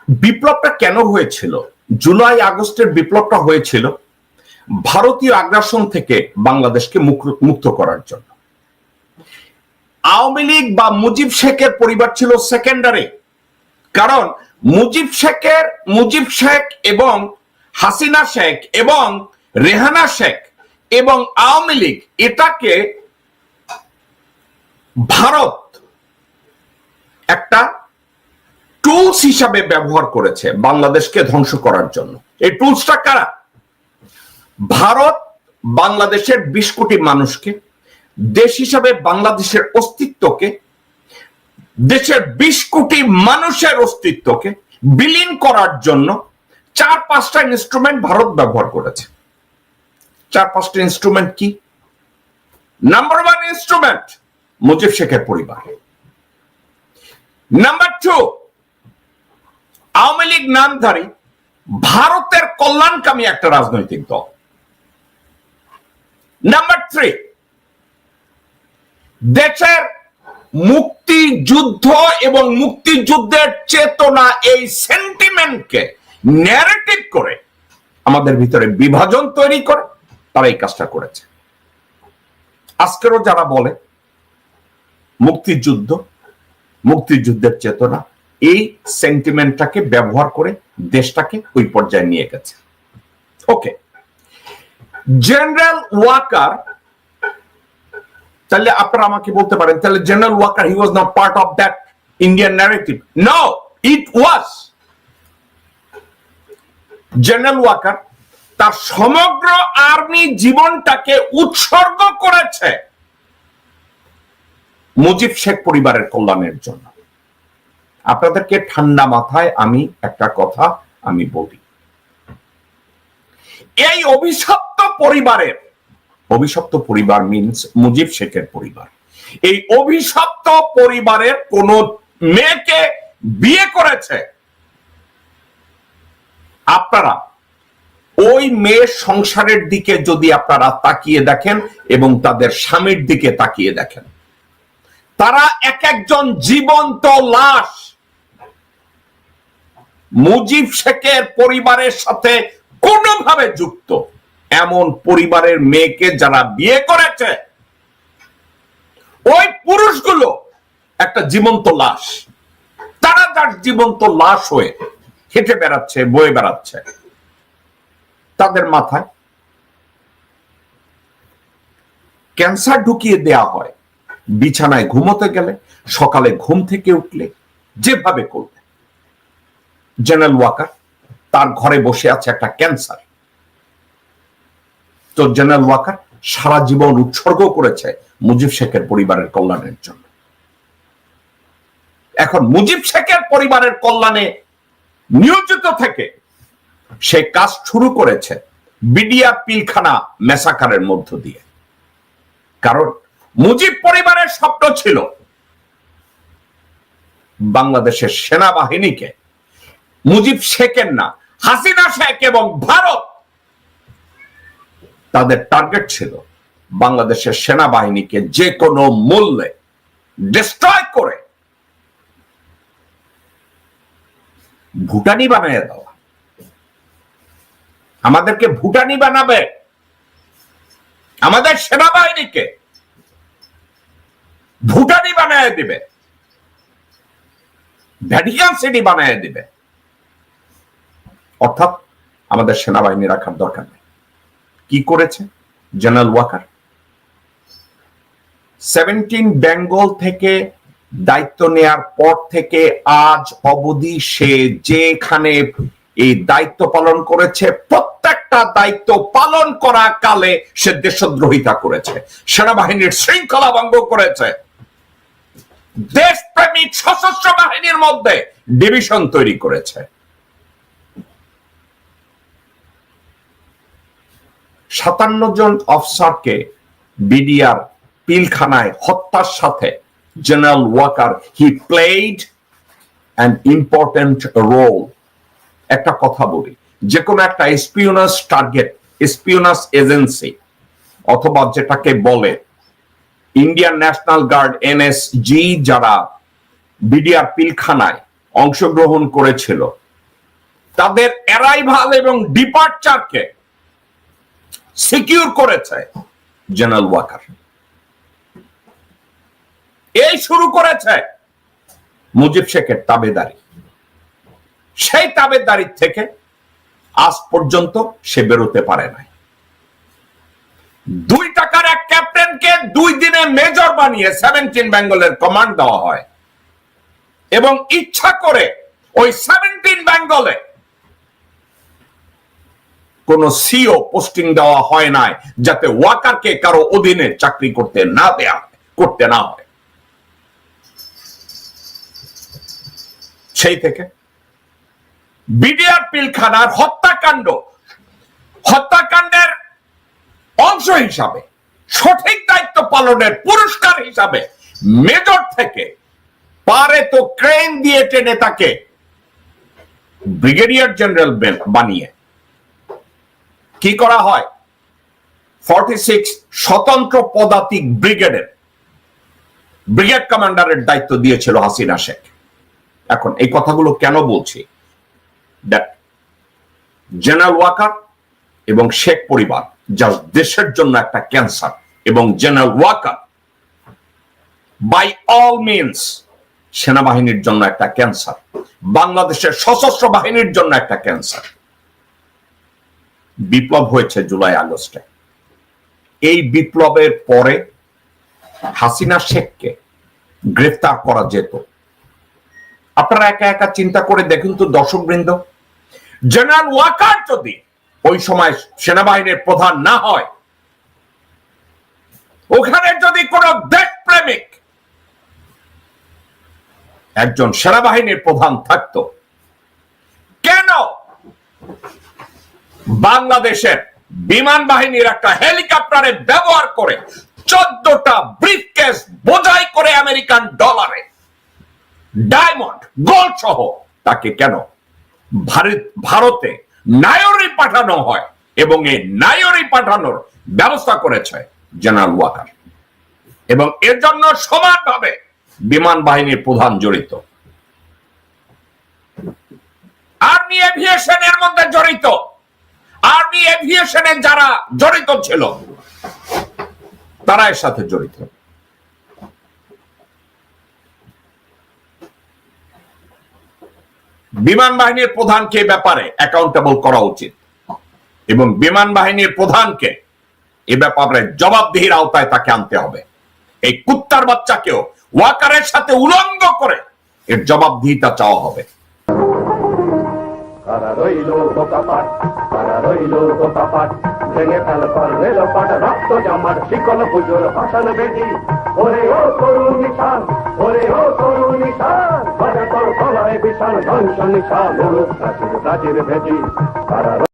বিপ্লবটা কেন হয়েছিল? জুলাই আগস্টের বিপ্লবটা হয়েছিল ভারতীয় আগ্রাসন থেকে বাংলাদেশকে মুক্ত করার জন্য। আওয়ামী লীগ বা মুজিব শেখের পরিবার ছিল সেকেন্ডারি, কারণ মুজিব শেখ এবং হাসিনা শেখ এবং রেহানা শেখ এবং আওয়ামী লীগ এটাকে ভারত একটা টুলস হিসাবে ব্যবহার করেছে বাংলাদেশকে ধ্বংস করার জন্য। এই টুলসটা কারা? ভারত বাংলাদেশের 20 কোটি মানুষকে, দেশ হিসাবে বাংলাদেশের অস্তিত্বকে, দেশের 20 কোটি মানুষের অস্তিত্বকে বিলীন করার জন্য 4-5টা ইনস্ট্রুমেন্ট ভারত ব্যবহার করেছে। 4-5টা ইনস্ট্রুমেন্ট কি? নাম্বার 1 ইনস্ট্রুমেন্ট মুজিব শেখের পরিবার। নাম্বার 2 আওয়ামী লীগ নামধারী ভারতের কল্যাণকামী একটা রাজনৈতিক দল। নাম্বার 3 দেশের মুক্তিযুদ্ধ এবং মুক্তিযুদ্ধের চেতনা, এই সেন্টিমেন্টকে ন্যারেটিভ করে আমাদের ভিতরে বিভাজন তৈরি করে তারা এই কাজটা করেছে। আজকেরও যারা বলে মুক্তিযুদ্ধের চেতনা, এই সেন্টিমেন্টটাকে ব্যবহার করে দেশটাকে ওই পর্যায়ে নিয়ে গেছে। ওকে, জেনারেল ওয়াকার, তাহলে আপনারা আমাকে বলতে পারেন তাহলে general Waker he was not part of that Indian narrative. No, it was. General Waker তার সমগ্র আর্মি জীবনটাকে উৎসর্গ করেছে মুজিব শেখ পরিবারের কল্যাণের জন্য। আপনাদেরকে ঠান্ডা মাথায় আমি একটা কথা আমি বলি, এই অভিশপ্ত পরিবার মিন্স মুজিব শেখের পরিবার। এই অভিশপ্ত পরিবারের কোন মেয়েকে বিয়ে করেছে, আপনারা ওই মেয়ের সংসারের দিকে যদি আপনারা তাকিয়ে দেখেন এবং তাদের স্বামীর দিকে তাকিয়ে দেখেন, তারা এক একজন জীবন্ত লাশ। মুজিব শেখের পরিবারের সাথে কোনোভাবে যুক্ত এমন পরিবারের মেয়েকে যারা বিয়ে করেছে, ওই পুরুষগুলো একটা জীবন্ত লাশ। তারা যার জীবন্ত লাশ হয়ে হেঁটে বেড়াচ্ছে, বয়ে বেড়াচ্ছে, তাদের মাথায় ক্যান্সার ঢুকিয়ে দেয়া হয় বিছানায় ঘুমোতে গেলে, সকালে ঘুম থেকে উঠলে, যেভাবে করবে। জেনারেল ওয়াকার তার ঘরে বসে আছে একটা ক্যান্সার। তো জেনারেল ওয়াকার সারা জীবন উৎসর্গ করেছে মুজিব শেখের পরিবারের কল্যাণের জন্য। এখন মুজিব শেখের পরিবারের কল্যাণে নিয়োজিত থেকে সে কাজ শুরু করেছে বিডিআর পিলখানা ম্যাসাকারের মধ্য দিয়ে। কারণ মুজিব পরিবারের স্বপ্ন ছিল বাংলাদেশের সেনাবাহিনীকে, মুজিব শেখের না, হাসিনা শেখ এবং ভারত, তাদের টার্গেট ছিল বাংলাদেশের সেনাবাহিনীকে যে কোনো মূল্যে ডিস্ট্রয় করে ভুটানি বানিয়ে দেওয়া। আমাদেরকে ভুটানি বানাবে, আমাদের সেনাবাহিনীকে ভুটানি বানিয়ে দিবে, ভ্যাটিকান সিটি বানিয়ে দিবে। অর্থাৎ আমাদের সেনাবাহিনী রাখার দরকার নেই। কি করেছে জেনারেল ওয়াকার? 17 বেঙ্গল থেকে দায়িত্ব নেয়ার পর থেকে আজ অবধি সে যেখানে এই দায়িত্ব পালন করেছে, প্রত্যেকটা দায়িত্ব পালন করা কালে সে দেশদ্রোহিতা করেছে, সেনাবাহিনীর শৃঙ্খলা ভঙ্গ করেছে, দেশপ্রেমিক সশস্ত্র বাহিনীর মধ্যে ডিভিশন তৈরি করেছে। 57 জন অফিসারকে বিডিআর পিলখানায় হত্যার সাথে general Waker he played an important role. একটা কথা বলি, যে কোনো একটা স্পিওনাস টার্গেট, স্পিওনাস এজেন্সি অথবা যেটাকে বলে ইন্ডিয়ান ন্যাশনাল গার্ড এনএসজি, যারা বিডিআর পিলখানায় অংশগ্রহণ করেছিল, তাদের অ্যারাইভাল এবং ডিপার্চারকে সিকিউর করেছে জেনারেল ওয়াকার। এই শুরু করেছে মুজিব শেখের তাবেদারি। সেই তাবেদারি থেকে আজ পর্যন্ত সে বেরোতে পারে নাই। 2 টাকার এক ক্যাপ্টেনকে 2 দিনে মেজর বানিয়ে 17 বেঙ্গলের কমান্ড দেওয়া হয় এবং ইচ্ছা করে ওই 17 বেঙ্গলে কোন সিও পোস্টিং দেওয়া হয় নাই যাতে ওয়াকারকে কারো অধীনে চাকরি করতে না হয়। সেই থেকে বিডিআর পিলখানার হত্যাকাণ্ডের অংশ হিসাবে সঠিক দায়িত্ব পালনের পুরস্কার হিসাবে মেজর থেকে পারে তো ক্রেন দিয়ে টেনে তাকে ব্রিগেডিয়ার জেনারেল বানিয়ে কি করা হয়, 46 স্বতন্ত্র পদাতিক ব্রিগেড কমান্ডারের দায়িত্ব দিয়েছিল হাসিনা শেখ। এখন এই কথাগুলো কেন বলছি? জেনারেল ওয়াকার এবং শেখ পরিবার যা দেশের জন্য একটা ক্যান্সার, এবং general Waker by all means সেনাবাহিনীর জন্য একটা ক্যান্সার, বাংলাদেশের সশস্ত্র বাহিনীর জন্য একটা ক্যান্সার। বিপ্লব হয়েছে জুলাই আগস্টে। এই বিপ্লবের পরে হাসিনা শেখকে গ্রেফতার করা যেত। আপনারা একা একা চিন্তা করে দেখুন তো দর্শকবৃন্দ, জেনারেল ওয়াকার যদি ওই সময় সেনাবাহিনীর প্রধান না হয়, ওখানে যদি কোন দেশপ্রেমিক একজন সেনাবাহিনীর প্রধান থাকতো, কেন বাংলাদেশের বিমান বাহিনীর একটা হেলিকপ্টারে ব্যবহার করে 14টা ব্রিফকেস বোঝাই করে আমেরিকান ডলারে ডায়মন্ড গোল্ড সহ তাকে কেন ভারতে নায়রি পাঠানো হয়, এবং এই নায়রি পাঠানোর ব্যবস্থা করেছে জেনারেল ওয়াকার, এবং এর জন্য সমানভাবে বিমান বাহিনীর প্রধান জড়িত, আর্মি এভিয়েশনের মধ্যে জড়িত, আর্মি এভিয়েশনে যারা জড়িত ছিল তারা এর সাথে জড়িত। বিমান বাহিনীর প্রধানকে ব্যাপারে অ্যাকাউন্টেবল করা উচিত, এবং বিমান বাহিনীর প্রধানকে এ ব্যাপারে জবাবদিহির আওতায় তাকে আনতে হবে। এই কুত্তার বাচ্চাকেও ওয়াকারের সাথে উলঙ্গ করে এর জবাবদিহিতা চাওয়া হবে। রক্ত জামার শিকল পুজোর ভাষণ বেদি, ওরে ও তরুণ নিশান, ওরে ও তরুণ নিশান, বাজে তোর গলায় বিশাল ধ্বংস নিশান, প্রাচীর ভেদি।